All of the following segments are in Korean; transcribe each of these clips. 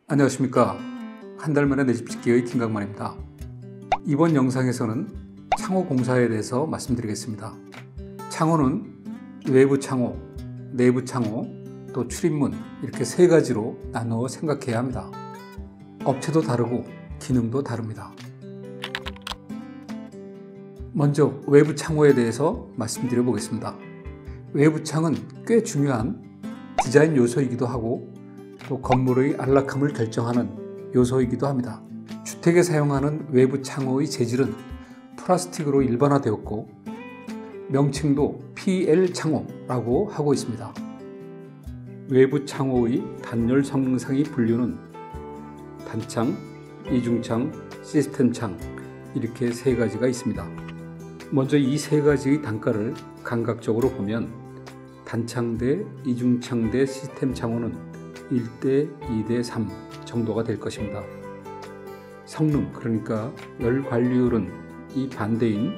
안녕하십니까. 한 달 만에 내 집 짓기의 김강만입니다. 이번 영상에서는 창호 공사에 대해서 말씀드리겠습니다. 창호는 외부 창호, 내부 창호, 또 출입문 이렇게 세 가지로 나누어 생각해야 합니다. 업체도 다르고 기능도 다릅니다. 먼저 외부 창호에 대해서 말씀드려 보겠습니다. 외부 창은 꽤 중요한 디자인 요소이기도 하고 또 건물의 안락함을 결정하는 요소이기도 합니다. 주택에 사용하는 외부 창호의 재질은 플라스틱으로 일반화되었고 명칭도 PL 창호라고 하고 있습니다. 외부 창호의 단열 성능상의 분류는 단창, 이중창, 시스템창 이렇게 세 가지가 있습니다. 먼저 이 세 가지의 단가를 감각적으로 보면 단창 대 이중창 대 시스템 창호는 1대 2대 3 정도가 될 것입니다. 성능, 그러니까 열 관리율은 이 반대인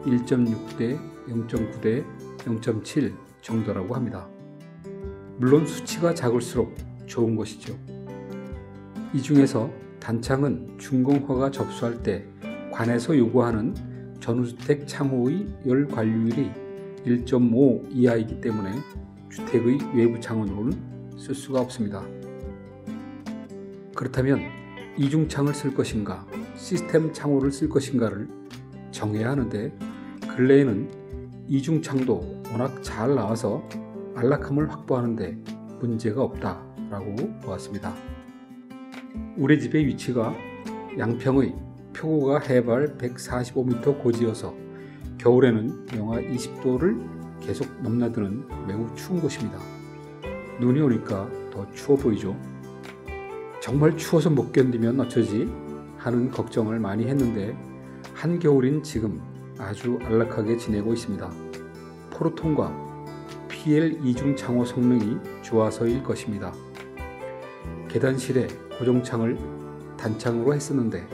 1.6대 0.9대 0.7 정도라고 합니다. 물론 수치가 작을수록 좋은 것이죠. 이 중에서 단창은 준공허가 접수할 때 관에서 요구하는 전원주택 창호의 열 관리율이 1.5 이하이기 때문에 주택의 외부 창호로는 쓸 수가 없습니다. 그렇다면 이중창을 쓸 것인가 시스템 창호를 쓸 것인가를 정해야 하는데 근래에는 이중창도 워낙 잘 나와서 안락함을 확보하는데 문제가 없다라고 보았습니다. 우리 집의 위치가 양평의 표고가 해발 145m 고지여서 겨울에는 영하 20도를 계속 넘나드는 매우 추운 곳입니다. 눈이 오니까 더 추워 보이죠. 정말 추워서 못 견디면 어쩌지 하는 걱정을 많이 했는데 한겨울인 지금 아주 안락하게 지내고 있습니다. 포르톤과 PL 이중 창호 성능이 좋아서일 것입니다. 계단실에 고정창을 단창으로 했었는데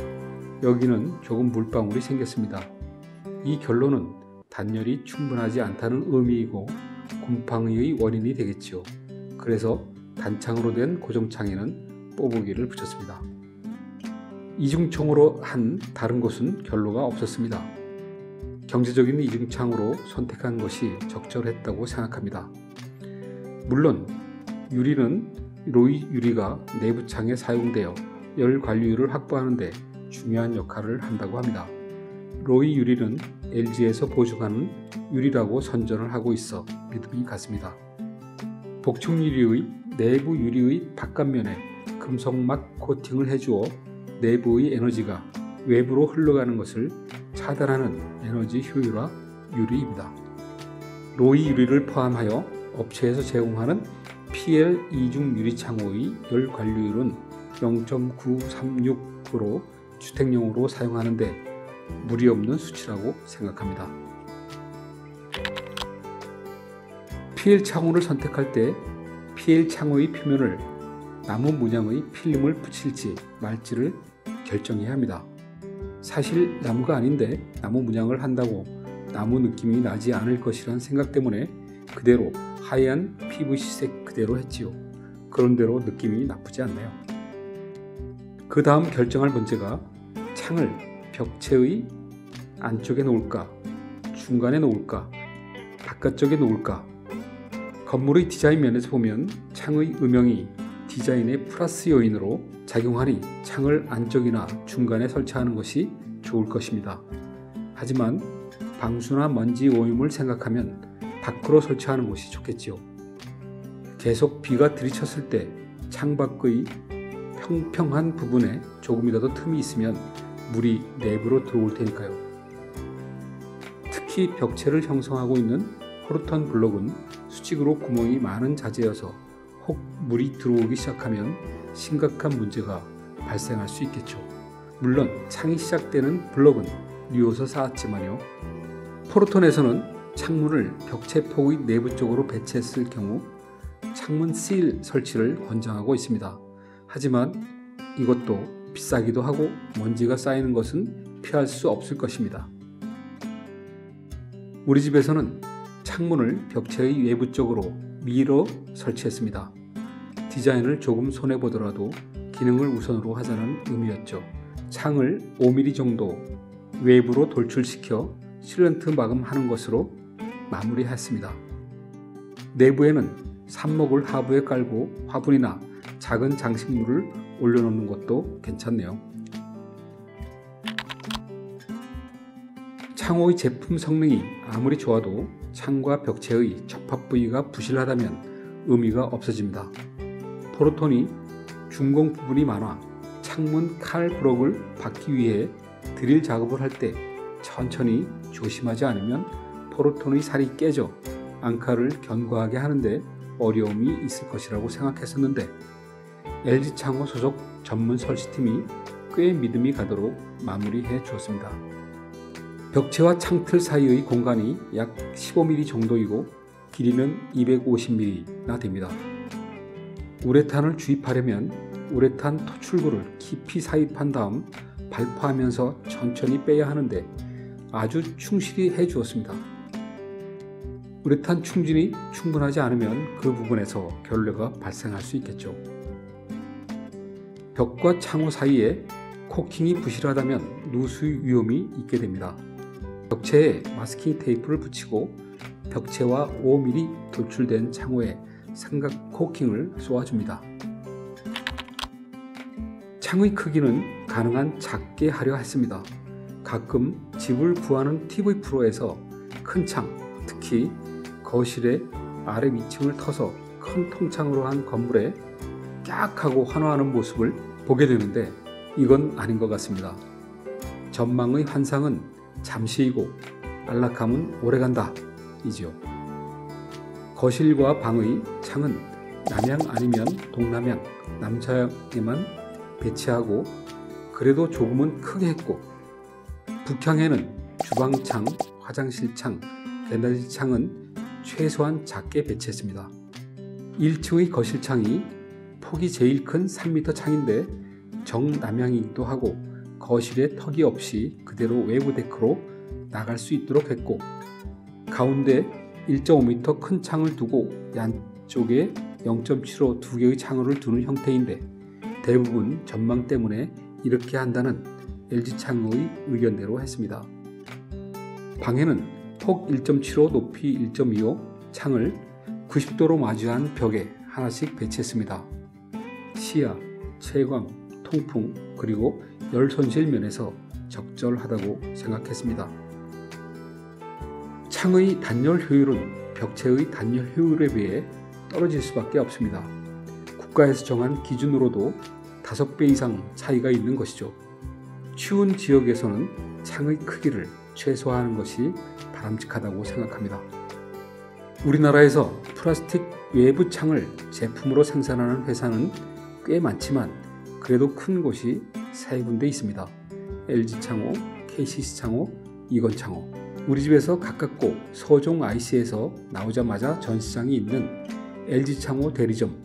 여기는 조금 물방울이 생겼습니다. 이 결론은 단열이 충분하지 않다는 의미이고 곰팡이의 원인이 되겠지요. 그래서 단창으로 된 고정창에는 뽀보기를 붙였습니다. 이중창으로 한 다른 곳은 결로가 없었습니다. 경제적인 이중창으로 선택한 것이 적절했다고 생각합니다. 물론 유리는 로이 유리가 내부창에 사용되어 열 관리율을 확보하는 데 중요한 역할을 한다고 합니다. 로이 유리는 LG에서 보증하는 유리라고 선전을 하고 있어 믿음이 갔습니다. 복층 유리의 내부 유리의 바깥면에 금속막 코팅을 해주어 내부의 에너지가 외부로 흘러가는 것을 차단하는 에너지 효율화 유리입니다. 로이 유리를 포함하여 업체에서 제공하는 PL 이중 유리 창호의 열 관리율은 0.936으로 주택용으로 사용하는데 무리 없는 수치라고 생각합니다. PL 창호를 선택할 때 PL 창호의 표면을 나무 문양의 필름을 붙일지 말지를 결정해야 합니다. 사실 나무가 아닌데 나무 문양을 한다고 나무 느낌이 나지 않을 것이란 생각 때문에 그대로 하얀 PVC색 그대로 했지요. 그런대로 느낌이 나쁘지 않네요. 그 다음 결정할 문제가 창을 벽체의 안쪽에 놓을까, 중간에 놓을까, 바깥쪽에 놓을까. 건물의 디자인 면에서 보면 창의 음영이 디자인의 플러스 요인으로 작용하니 창을 안쪽이나 중간에 설치하는 것이 좋을 것입니다. 하지만 방수나 먼지 오염을 생각하면 밖으로 설치하는 것이 좋겠지요. 계속 비가 들이쳤을 때 창밖의 평평한 부분에 조금이라도 틈이 있으면 물이 내부로 들어올 테니까요. 특히 벽체를 형성하고 있는 포르톤 블록은 수직으로 구멍이 많은 자재여서 혹 물이 들어오기 시작하면 심각한 문제가 발생할 수 있겠죠. 물론 창이 시작되는 블록은 리워서 쌓았지만요. 포르톤에서는 창문을 벽체 폭의 내부 쪽으로 배치했을 경우 창문 실 설치를 권장하고 있습니다. 하지만 이것도 비싸기도 하고 먼지가 쌓이는 것은 피할 수 없을 것입니다. 우리 집에서는 창문을 벽체의 외부 쪽으로 밀어 설치했습니다. 디자인을 조금 손해보더라도 기능을 우선으로 하자는 의미였죠. 창을 5mm 정도 외부로 돌출시켜 실런트 마감하는 것으로 마무리했습니다. 내부에는 삽목을 하부에 깔고 화분이나 작은 장식물을 올려놓는 것도 괜찮네요. 창호의 제품 성능이 아무리 좋아도 창과 벽체의 접합 부위가 부실하다면 의미가 없어집니다. 포르톤이 준공 부분이 많아 창문 칼 브럭을 받기 위해 드릴 작업을 할 때 천천히 조심하지 않으면 포르톤의 살이 깨져 앙카를 견고하게 하는데 어려움이 있을 것이라고 생각했었는데 LG창호 소속 전문 설치팀이 꽤 믿음이 가도록 마무리해 주었습니다. 벽체와 창틀 사이의 공간이 약 15mm 정도이고 길이는 250mm나 됩니다. 우레탄을 주입하려면 우레탄 토출구를 깊이 삽입한 다음 발포하면서 천천히 빼야 하는데 아주 충실히 해 주었습니다. 우레탄 충진이 충분하지 않으면 그 부분에서 결례가 발생할 수 있겠죠. 벽과 창호 사이에 코킹이 부실하다면 누수 위험이 있게 됩니다. 벽체에 마스킹 테이프를 붙이고 벽체와 5mm 돌출된 창호에 삼각 코킹을 쏘아줍니다. 창의 크기는 가능한 작게 하려 했습니다. 가끔 집을 구하는 TV 프로에서 큰 창, 특히 거실의 아래 위층을 터서 큰 통창으로 한 건물에 깍 하고 환호하는 모습을 보게 되는데 이건 아닌 것 같습니다. 전망의 환상은 잠시이고 안락함은 오래간다 이지요. 거실과 방의 창은 남향 아니면 동남향, 남서향에만 배치하고 그래도 조금은 크게 했고 북향에는 주방창, 화장실창, 베란다창은 최소한 작게 배치했습니다. 1층의 거실창이 폭이 제일 큰 3m 창인데 정남향이기도 하고 거실에 턱이 없이 그대로 외부 데크로 나갈 수 있도록 했고 가운데 1.5m 큰 창을 두고 양쪽에 0.75 두 개의 창호를 두는 형태인데 대부분 전망 때문에 이렇게 한다는 LG창호의 의견대로 했습니다. 방에는 폭 1.75 높이 1.25 창을 90도로 마주한 벽에 하나씩 배치했습니다. 시야, 채광, 통풍 그리고 열 손실 면에서 적절하다고 생각했습니다. 창의 단열 효율은 벽체의 단열 효율에 비해 떨어질 수밖에 없습니다. 국가에서 정한 기준으로도 5배 이상 차이가 있는 것이죠. 추운 지역에서는 창의 크기를 최소화하는 것이 바람직하다고 생각합니다. 우리나라에서 플라스틱 외부 창을 제품으로 생산하는 회사는 꽤 많지만 그래도 큰 곳이 3군데 있습니다. LG창호, KCC창호, 이건창호. 우리 집에서 가깝고 서종 IC에서 나오자마자 전시장이 있는 LG창호 대리점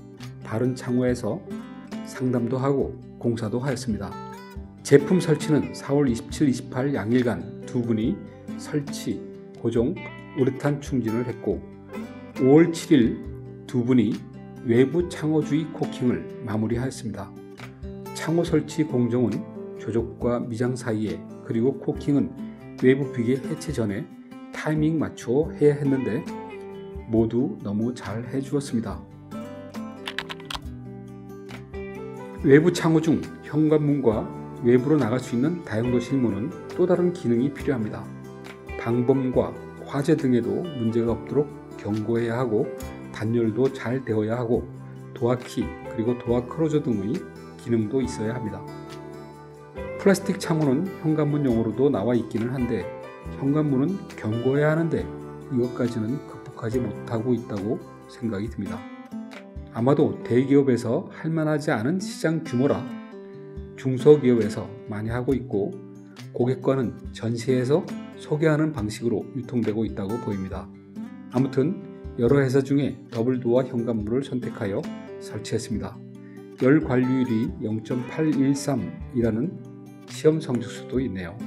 바른창호에서 상담도 하고 공사도 하였습니다. 제품 설치는 4월 27, 28 양일간 두 분이 설치, 고정, 우레탄 충진을 했고 5월 7일 두 분이 외부 창호 주위 코킹을 마무리하였습니다. 창호 설치 공정은 조적과 미장 사이에 그리고 코킹은 외부 비계 해체 전에 타이밍 맞추어 해야 했는데 모두 너무 잘 해주었습니다. 외부 창호 중 현관문과 외부로 나갈 수 있는 다용도 실문은 또 다른 기능이 필요합니다. 방범과 화재 등에도 문제가 없도록 경고해야 하고 단열도 잘 되어야 하고 도어키 그리고 도어 클로저 등의 기능도 있어야 합니다. 플라스틱 창호는 현관문용으로도 나와 있기는 한데 현관문은 경고해야 하는데 이것까지는 극복하지 못하고 있다고 생각이 듭니다. 아마도 대기업에서 할만하지 않은 시장 규모라 중소기업에서 많이 하고 있고 고객과는 전시해서 소개하는 방식으로 유통되고 있다고 보입니다. 아무튼 여러 회사 중에 더블도어 현관문을 선택하여 설치했습니다. 열 관리율이 0.813이라는 시험 성적수도 있네요.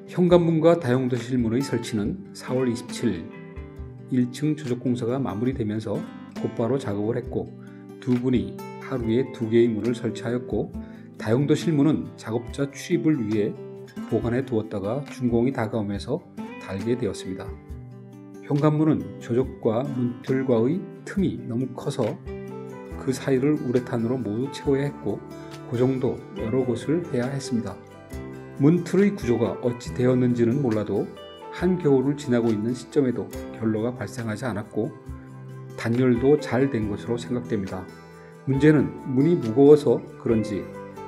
현관문과 다용도 실문의 설치는 4월 27일 1층 조적 공사가 마무리되면서 곧바로 작업을 했고 두 분이 하루에 2개의 문을 설치하였고 다용도 실문은 작업자 출입을 위해 보관해 두었다가 준공이 다가오면서 달게 되었습니다. 현관문은 조적과 문틀과의 틈이 너무 커서 그 사이를 우레탄으로 모두 채워야 했고 그 정도 여러 곳을 해야 했습니다. 문틀의 구조가 어찌 되었는지는 몰라도 한겨울을 지나고 있는 시점에도 결로가 발생하지 않았고 단열도 잘 된 것으로 생각됩니다. 문제는 문이 무거워서 그런지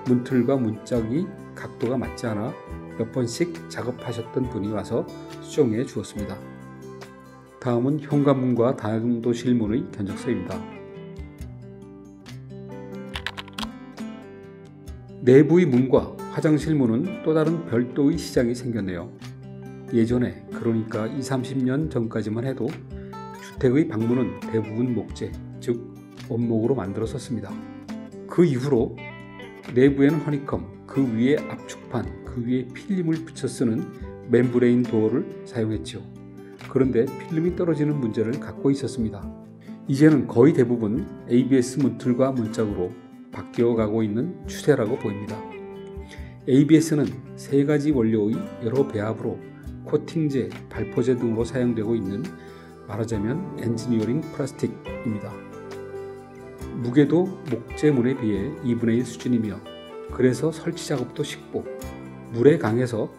문틀과 문짝이 각도가 맞지 않아 몇 번씩 작업하셨던 분이 와서 수정해 주었습니다. 다음은 현관문과 다용도 실문의 견적서입니다. 내부의 문과 화장실 문은 또 다른 별도의 시장이 생겼네요. 예전에 그러니까 20-30년 전까지만 해도 주택의 방문은 대부분 목재, 즉 원목으로 만들었었습니다. 그 이후로 내부에는 허니컴, 그 위에 압축판, 그 위에 필름을 붙여 쓰는 멤브레인 도어를 사용했죠. 그런데 필름이 떨어지는 문제를 갖고 있었습니다. 이제는 거의 대부분 ABS 문틀과 문짝으로 바뀌어 가고 있는 추세라고 보입니다. ABS는 3가지 원료의 여러 배합으로 코팅제, 발포제 등으로 사용되고 있는 말하자면 엔지니어링 플라스틱입니다. 무게도 목재문에 비해 2분의 1 수준이며 그래서 설치 작업도 쉽고 물에 강해서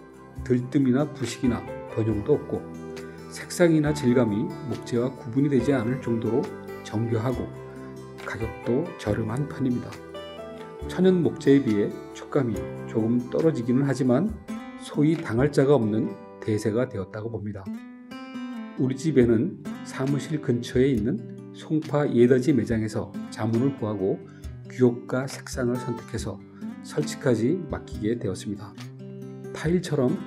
들뜸이나 부식이나 번용도 없고 색상이나 질감이 목재와 구분이 되지 않을 정도로 정교하고 가격도 저렴한 편입니다. 천연 목재에 비해 촉감이 조금 떨어지기는 하지만 소위 당할 자가 없는 대세가 되었다고 봅니다. 우리 집에는 사무실 근처에 있는 송파 예더지 매장에서 자문을 구하고 규격과 색상을 선택해서 설치까지 맡기게 되었습니다. 타일처럼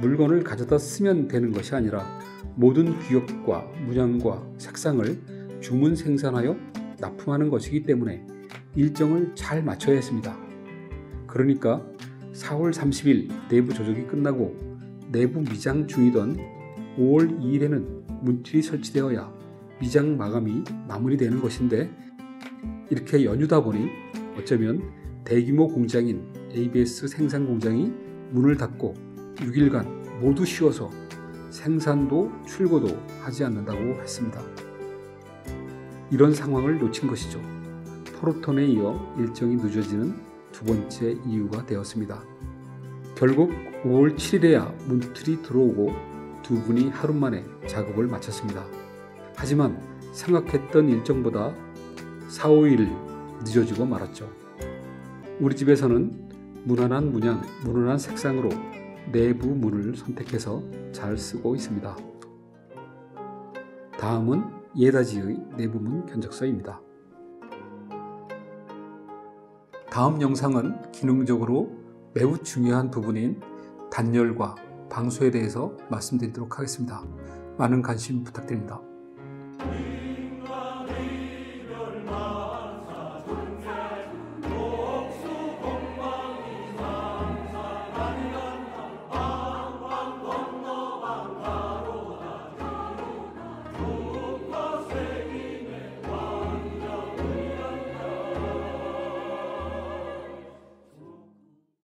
물건을 가져다 쓰면 되는 것이 아니라 모든 규격과 문양과 색상을 주문 생산하여 납품하는 것이기 때문에 일정을 잘 맞춰야 했습니다. 그러니까 4월 30일 내부 조적이 끝나고 내부 미장 중이던 5월 2일에는 문틀이 설치되어야 미장 마감이 마무리되는 것인데 이렇게 연휴다 보니 어쩌면 대규모 공장인 ABS 생산 공장이 문을 닫고 6일간 모두 쉬어서 생산도 출고도 하지 않는다고 했습니다. 이런 상황을 놓친 것이죠. 포르톤에 이어 일정이 늦어지는 두 번째 이유가 되었습니다. 결국 5월 7일에야 문틀이 들어오고 두 분이 하루 만에 작업을 마쳤습니다. 하지만 생각했던 일정보다 4-5일 늦어지고 말았죠. 우리 집에서는 무난한 문양, 무난한 색상으로 내부 문을 선택해서 잘 쓰고 있습니다. 다음은 예다지의 내부문 견적서입니다. 다음 영상은 기능적으로 매우 중요한 부분인 단열과 방수에 대해서 말씀드리도록 하겠습니다. 많은 관심 부탁드립니다.